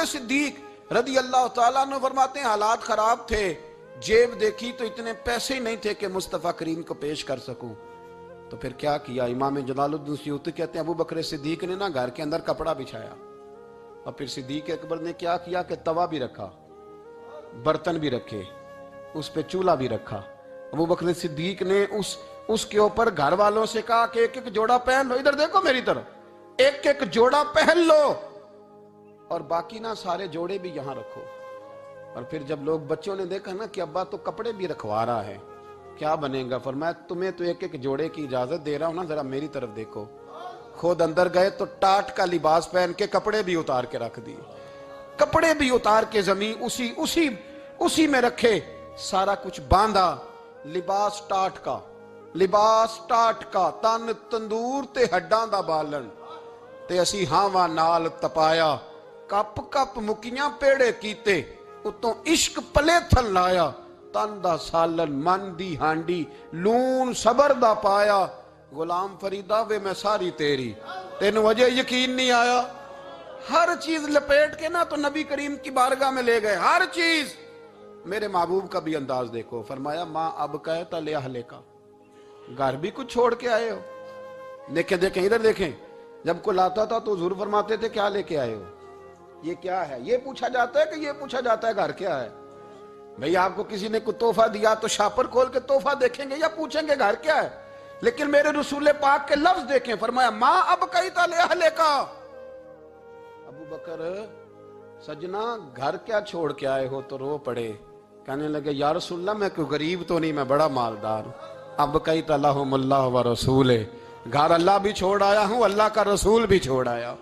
بکر صدیق رضی اللہ تعالیٰ عنہ فرماتے ہیں حالات خراب تھے، جیب دیکھی تو اتنے پیسے ہی نہیں تھے کہ مصطفیٰ کریم کو پیش کر سکوں، تو پھر کیا کیا؟ امام جلال الدین سیوطی کہتے ہیں ابو بکر صدیق نے نا گھر کے اندر کپڑا بچھایا، اور پھر صدیق اکبر نے کیا کیا کہ توا بھی رکھا، برتن بھی رکھے، اس پہ چولہا بھی رکھا۔ ابو بکر صدیق نے اس کے اوپر گھر والوں سے کہا کہ ایک ایک جوڑا پہن لو، ادھر دیکھو میری طرف، ایک ایک جوڑا پہن لو، اور باقی نا سارے جوڑے بھی یہاں رکھو۔ اور پھر جب لوگ بچوں نے دیکھا نا کہ ابا تو کپڑے بھی رکھوا رہا ہے، کیا بنے گا؟ فرمایا تمہیں تو ایک ایک جوڑے کی اجازت دے رہا ہوں نا، ذرا میری طرف دیکھو۔ خود اندر گئے تو ٹاٹ کا لباس پہن کے کپڑے بھی اتار کے رکھ دیے، کپڑے بھی اتار کے زمین اسی میں رکھے، سارا کچھ باندھا، لباس ٹاٹ کا، تن تندور تے ہڈاں دا بالن، تے اسی ہاواں نال تپایا، کپ کپ مکیاں پیڑے کیتے، اتوں عشق پلے تھل لایا، تن دا سالن من دی ہانڈی، لون صبر دا پایا، غلام فریدہ وے میں ساری تیری، تینوں وجہ یقین نہیں آیا؟ ہر چیز لپیٹ کے نا تو نبی کریم کی بارگاہ میں لے گئے، ہر چیز۔ میرے محبوب کا بھی انداز دیکھو، فرمایا ماں اب کہتا لے اہلے کا، گھر بھی کچھ چھوڑ کے آئے ہو؟ دیکھیں ادھر دیکھیں، جب کوئی لاتا تھا تو حضور فرماتے تھے کیا لے کے آئے ہو؟ یہ کیا ہے؟ یہ پوچھا جاتا ہے کہ یہ پوچھا جاتا ہے گھر کیا ہے؟ بھئی آپ کو کسی نے کوئی تحفہ دیا تو شاپر کھول کے تحفہ دیکھیں گے یا پوچھیں گے گھر کیا ہے؟ لیکن میرے رسول پاک کے لفظ دیکھیں، فرمایا ماں اب کہتا لے اہلے کا۔ ابو بکر سجنا گھر کیا چھوڑ کے آئے ہو؟ تو رو پڑے، کہنے لگے یا رسول اللہ میں کوئی غریب تو نہیں، میں بڑا مالدار ہوں۔ اب کہتا لہم اللہ و رسولہ، گھر اللہ بھی چھوڑ آیا ہوں، اللہ کا رسول بھی چھوڑ آیا۔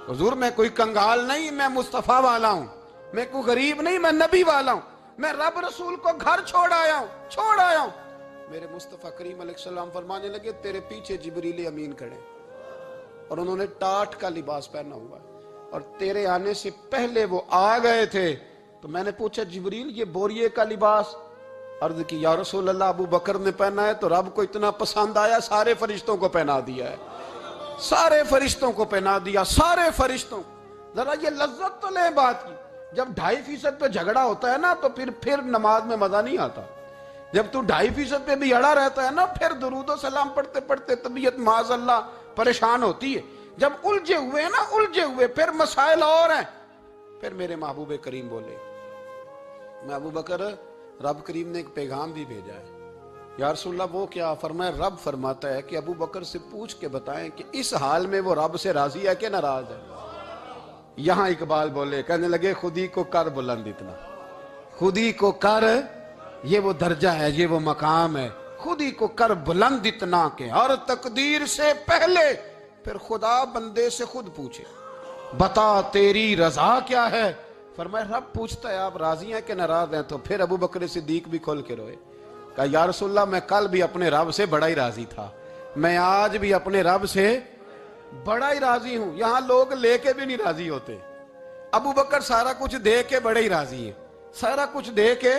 حضور میں کوئی کنگال نہیں، میں مصطفیٰ والا ہوں، میں کوئی غریب نہیں، میں نبی والا ہوں، میں رب رسول کو گھر چھوڑ آیا ہوں۔ میرے مصطفیٰ کریم علیہ السلام فرمانے لگے تیرے پیچھے جبریل امین کھڑے، اور انہوں نے ٹاٹ کا لباس پہنا ہوا ہے، اور تیرے آنے سے پہلے وہ آ گئے تھے۔ تو میں نے پوچھا جبریل یہ بوریے کا لباس؟ عرض کی یا رسول اللہ ابو بکر نے پہنا ہے تو رب کو اتنا پسند آیا سارے فرشتوں کو پہنا دیا ہے، سارے فرشتوں کو پہنا دیا، سارے فرشتوں۔ ذرا یہ لذت تو لے بات کی، جب 2.5% پہ جھگڑا ہوتا ہے نا تو پھر نماز میں مزہ نہیں آتا۔ جب تو 2.5% پہ بھی اڑا رہتا ہے نا، پھر درود و سلام پڑھتے پڑھتے طبیعت معاذ اللہ پریشان ہوتی ہے۔ جب الجھے ہوئے پھر مسائل اور ہیں۔ پھر میرے محبوب کریم بولے، میں ابو بکر رب کریم نے ایک پیغام بھی بھیجا ہے۔ یا رسول اللہ وہ کیا؟ فرمایا رب فرماتا ہے کہ ابو بکر سے پوچھ کے بتائیں کہ اس حال میں وہ رب سے راضی ہے کہ ناراض ہے؟ یہاں اقبال بولے، کہنے لگے خودی کو کر بلند اتنا، خودی کو کر، یہ وہ درجہ ہے، یہ وہ مقام ہے، خودی کو کر بلند اتنا کہ ہر تقدیر سے پہلے پھر خدا بندے سے خود پوچھے بتا تیری رضا کیا ہے؟ فرمایا رب پوچھتا ہے آپ راضی ہیں کہ ناراض ہیں؟ تو پھر ابو بکر صدیق بھی کھول کے روئے، کہا یا رسول اللہ میں کل بھی اپنے رب سے بڑا ہی راضی تھا، میں آج بھی اپنے رب سے بڑا ہی راضی ہوں۔ یہاں لوگ لے کے بھی نہیں راضی ہوتے، ابو بکر سارا کچھ دے کے بڑے ہی راضی ہیں، سارا کچھ دے کے۔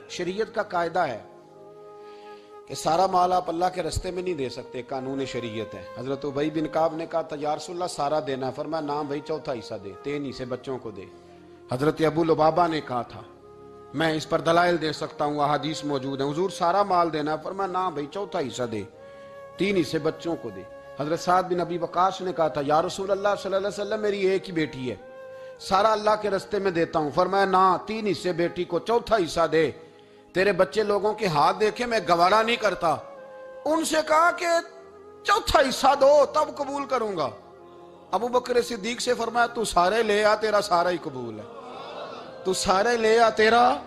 شریعت کا قاعدہ ہے کہ سارا مال آپ اللہ کے رستے میں نہیں دے سکتے، قانون شریعت ہے۔ حضرت ابی بن کعب نے کہا تھا یا رسول اللہ سارا دینا، فرمایا نام بھائی چوتھا حصہ دے، 3 حصے بچوں کو دے۔ حضرت ابو لبابہ نے کہا تھا میں اس پر دلائل دے سکتا ہوں، احادیث موجود ہیں، حضور سارا مال دینا، فرمایا نام بھائی چوتھا حصہ دے، 3 حصے بچوں کو دے۔ حضرت سعد بن ابی وقاص نے کہا تھا یا رسول اللہ صلی اللہ علیہ وسلم میری ایک ہی بیٹی ہے، سارا اللہ کے رستے میں دیتا ہوں، فرمایا نہ 3 حصے بیٹی کو، چوتھا حصہ دے، تیرے بچے لوگوں کے ہاتھ دیکھے میں گوارا نہیں کرتا۔ ان سے کہا کہ چوتھا حصہ دو تب قبول کروں گا۔ ابو بکر صدیق سے فرمایا تو سارے لے آ، تیرا سارا ہی قبول ہے، تو سارے لے آ، تیرا